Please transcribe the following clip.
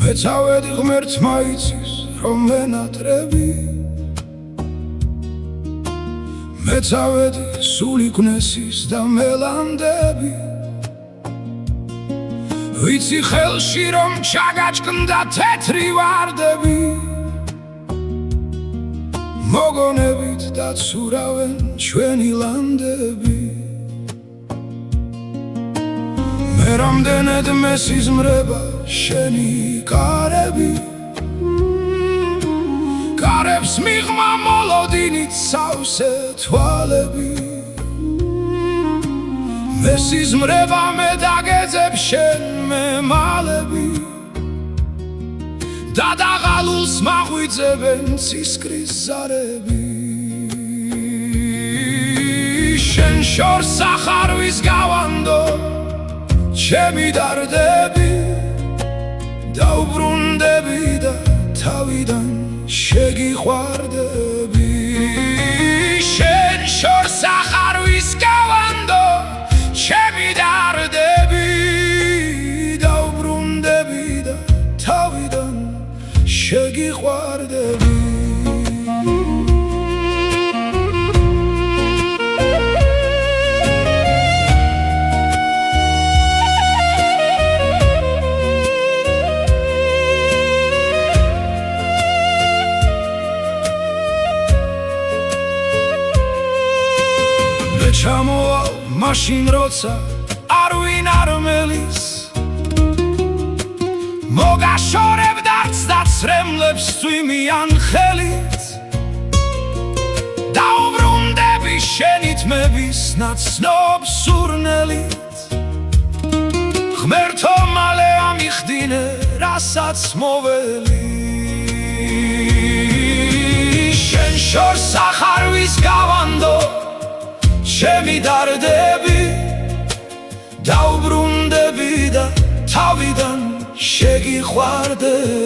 მეცავედი ღმერთმა იცის რომ ვენატრები მეცავედი სული ქნესის და მელანდები ვიცი ხელში რომ ჩაგაჭკნდა თეთრი ვარდები მოგონებით დაცურავენ ჩვენი ლანდები მე რამდენად მესიზმრება შენი კარები კარებს მიღმა მოლოდინით სავსე თვალები მესიზმრება მე დაგეძებ შენ მე მალები და დაღალულს მაღვიძებენ ცისკრის ზარები შენ შორს ახარვის გავანდო ჩემი დარდები დაუბრუნდები და თავიდან შეგიყვარდები შენ შორს ახარვის გავანდო ჩემი დარდები დაუბრუნდები და თავიდან შეგიყვარდები ჩამოვალ მაშინ როცა არ ვინ არ მელის მოგაშორებ დარდს და ცრემლებს წვიმიან ხელით დაუბრუნდები შენი თმების ნაცნობ სურნელით ღმერთო მალე ამიხდინე რასაც მოველი შენ შორს ახარვის გავანდო ჩემი დარდები დაუბრუნდები და თავიდან შეგიყვარდები